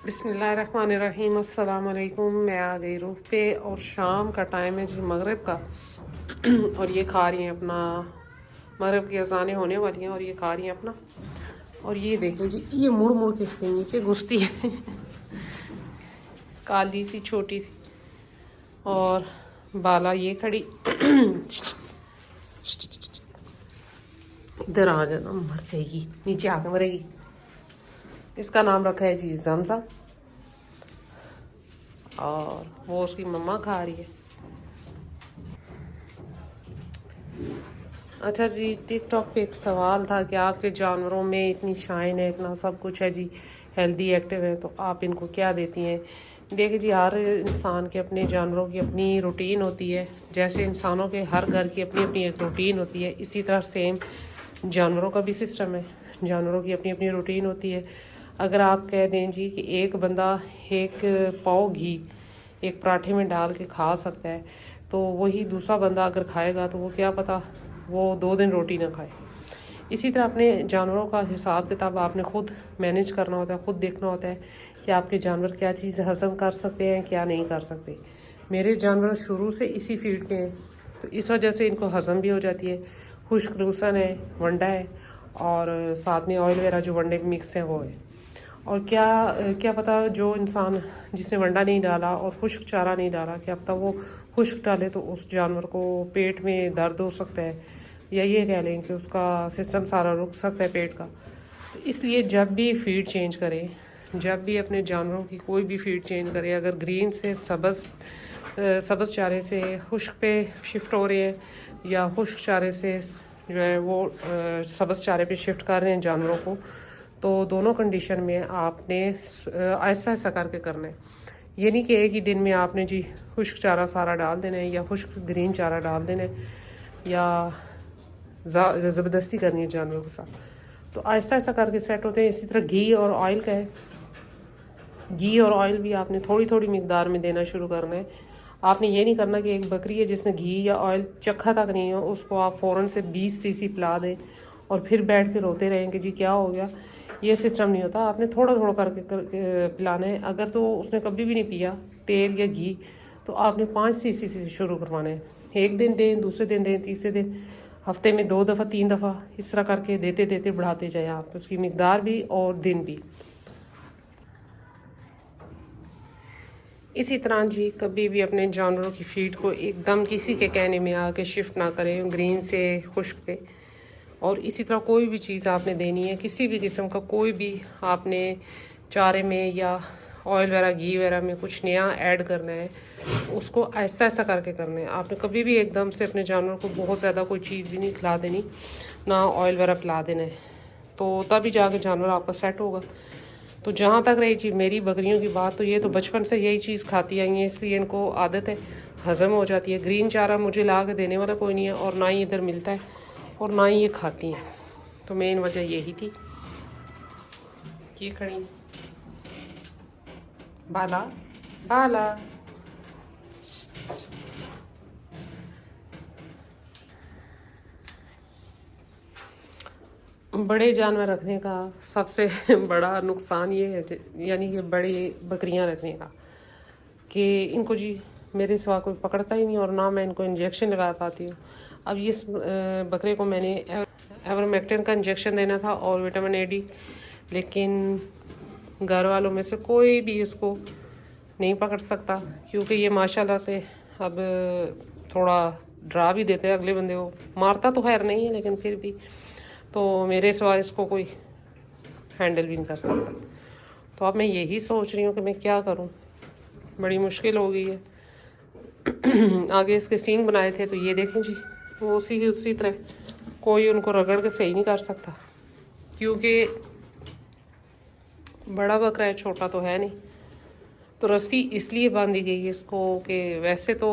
बिस्मिल्लाहिर्रहमानिर्रहीम। अस्सलाम वालेकुम। मैं आ गई रूफ पे और शाम का टाइम है जी, मगरिब का। और ये खा रही हैं अपना, मगरिब की अज़ानें होने वाली हैं और ये खा रही हैं अपना। और ये देखें जी, ये मुड़ मुड़ के इसके नीचे घुसती है काली सी छोटी सी, और बाला ये खड़ी इधर आ जाना, मर जाएगी, नीचे आके मरेगी। इसका नाम रखा है जी जमजम, और वो उसकी मम्मा खा रही है। अच्छा जी, टिकटॉक पे एक सवाल था कि आपके जानवरों में इतनी शाइन है, इतना सब कुछ है जी, हेल्दी एक्टिव है, तो आप इनको क्या देती हैं। देखिए जी, हर इंसान के अपने जानवरों की अपनी रूटीन होती है। जैसे इंसानों के हर घर की अपनी अपनी एक रूटीन होती है, इसी तरह सेम जानवरों का भी सिस्टम है। जानवरों की अपनी अपनी रूटीन होती है। अगर आप कह दें जी कि एक बंदा एक पाव घी एक पराठे में डाल के खा सकता है, तो वही दूसरा बंदा अगर खाएगा तो वो क्या पता वो 2 दिन रोटी ना खाए। इसी तरह अपने जानवरों का हिसाब किताब आपने खुद मैनेज करना होता है, खुद देखना होता है कि आपके जानवर क्या चीज़ हज़म कर सकते हैं, क्या नहीं कर सकते। मेरे जानवर शुरू से इसी फील्ड के हैं, तो इस वजह से इनको हज़म भी हो जाती है। खुश्क लूसन है, वंडा है, और साथ में ऑयल वगैरह जो वनडे मिक्स है वो है। और क्या क्या पता जो इंसान जिसने वंडा नहीं डाला और खुश्क चारा नहीं डाला, क्या पता वो खुश्क डाले तो उस जानवर को पेट में दर्द हो सकता है, या ये कह लें कि उसका सिस्टम सारा रुक सकता है पेट का। तो इसलिए जब भी फीड चेंज करें, जब भी अपने जानवरों की कोई भी फीड चेंज करें, अगर ग्रीन से सब्ज़ चारे से खुश्क पे शिफ्ट हो रहे हैं, या खुश्क चारे से जो है वो सब्ज़ चारे पे शिफ्ट कर रहे हैं जानवरों को, तो दोनों कंडीशन में आपने ऐसा ऐसा करके करना है। ये नहीं कि एक ही दिन में आपने जी खुश्क चारा सारा डाल देना है, या खुश्क ग्रीन चारा डाल देना है, या ज़बरदस्ती करनी है जानवरों के साथ। तो आहिस्ता आहिस्ता करके सेट होते हैं। इसी तरह घी और ऑयल का है, घी और ऑयल भी आपने थोड़ी थोड़ी मिकदार में देना शुरू करना है। आपने ये नहीं करना कि एक बकरी है जिसने घी या ऑयल चखा तक नहीं हो, उसको आप फ़ौरन से 20 सीसी पिला दें और फिर बैठ के रोते रहें कि जी क्या हो गया। ये सिस्टम नहीं होता, आपने थोड़ा थोड़ा करके पिलाना है। अगर तो उसने कभी भी नहीं पिया तेल या घी, तो आपने 5 सीसी से शुरू करवाना है। एक दिन दें, दूसरे दिन दें, तीसरे दिन, हफ्ते में 2 दफ़ा 3 दफ़ा, इस तरह करके देते देते बढ़ाते जाएँ आप उसकी मिकदार भी और दिन भी। इसी तरह जी, कभी भी अपने जानवरों की फीड को एकदम किसी के कहने में आके शिफ्ट ना करें ग्रीन से खुश्क पे। और इसी तरह कोई भी चीज़ आपने देनी है, किसी भी किस्म का कोई भी आपने चारे में या ऑयल वगैरह घी वगैरह में कुछ नया ऐड करना है, उसको ऐसा ऐसा करके करना है। आपने कभी भी एकदम से अपने जानवर को बहुत ज़्यादा कोई चीज़ भी नहीं खिला देनी, ना ऑयल वगैरह पिला देना है, तो तभी जाके जानवर आपका सेट होगा। तो जहाँ तक रही जी मेरी बकरियों की बात, तो ये तो बचपन से यही चीज़ खाती आई हैं, इसलिए इनको आदत है, हज़म हो जाती है। ग्रीन चारा मुझे ला के देने वाला कोई नहीं है, और ना ही इधर मिलता है, और ना ही ये खाती हैं। तो मेन वजह यही थी। ये खड़ी बाला बाला। बड़े जानवर रखने का सबसे बड़ा नुकसान ये है, यानी कि बड़ी बकरियां रखने का, कि इनको जी मेरे सिवा कोई पकड़ता ही नहीं, और ना मैं इनको इंजेक्शन लगा पाती हूँ। अब ये बकरे को मैंने एवरमेक्टिन का इंजेक्शन देना था और विटामिन ए डी, लेकिन घर वालों में से कोई भी इसको नहीं पकड़ सकता, क्योंकि ये माशाल्लाह से अब थोड़ा डरा भी देते हैं अगले बंदे को। मारता तो खैर नहीं है, लेकिन फिर भी तो मेरे सिवा इसको कोई हैंडल भी नहीं कर सकता। तो अब मैं यही सोच रही हूँ कि मैं क्या करूँ, बड़ी मुश्किल हो गई है। आगे इसके सींग बनाए थे, तो ये देखें जी, वो उसी तरह कोई उनको रगड़ के सही नहीं कर सकता, क्योंकि बड़ा बकरा है, छोटा तो है नहीं। तो रस्सी इसलिए बांधी गई है इसको कि वैसे तो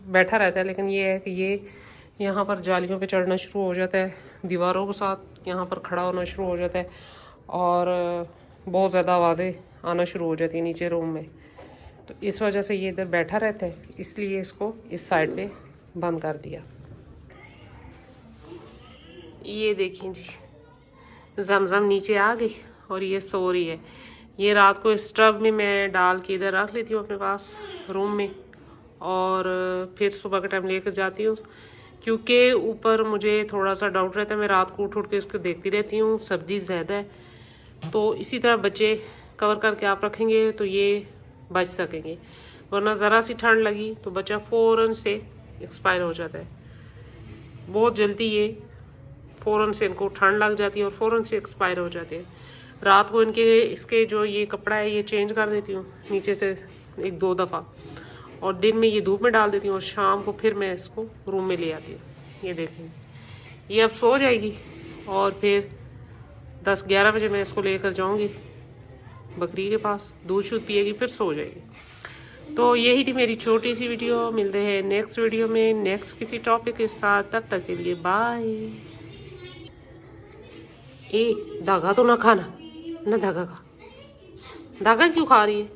बैठा रहता है, लेकिन ये है कि ये यहाँ पर जालियों पे चढ़ना शुरू हो जाता है, दीवारों के साथ यहाँ पर खड़ा होना शुरू हो जाता है, और बहुत ज़्यादा आवाज़ें आना शुरू हो जाती हैं नीचे रूम में। तो इस वजह से ये इधर बैठा रहता है, इसलिए इसको इस साइड पे बंद कर दिया। ये देखिए जी, जमजम नीचे आ गई और ये सो रही है। ये रात को इस टब में मैं डाल के इधर रख लेती हूँ अपने पास रूम में, और फिर सुबह के टाइम लेकर जाती हूँ, क्योंकि ऊपर मुझे थोड़ा सा डाउट रहता है। मैं रात को उठ के इसको देखती रहती हूँ, सर्दी ज़्यादा है, तो इसी तरह बच्चे कवर करके आप रखेंगे तो ये बच सकेंगे, वरना ज़रा सी ठंड लगी तो बच्चा फ़ौरन से एक्सपायर हो जाता है। बहुत जल्दी ये फ़ौरन से इनको ठंड लग जाती है और फ़ौरन से एक्सपायर हो जाते हैं। रात को इसके जो ये कपड़ा है ये चेंज कर देती हूँ नीचे से 1-2 दफ़ा, और दिन में ये धूप में डाल देती हूँ, और शाम को फिर मैं इसको रूम में ले आती हूँ। ये देखेंगे, ये अब सो जाएगी और फिर 10-11 बजे मैं इसको लेकर जाऊँगी बकरी के पास, दूध शूध पिएगी, फिर सो जाएगी। तो यही थी मेरी छोटी सी वीडियो। मिलते हैं नेक्स्ट वीडियो में नेक्स्ट किसी टॉपिक के साथ, तब तक के लिए बाय। ए धागा तो ना खाना, ना धागा खा, धागा क्यों खा रही है?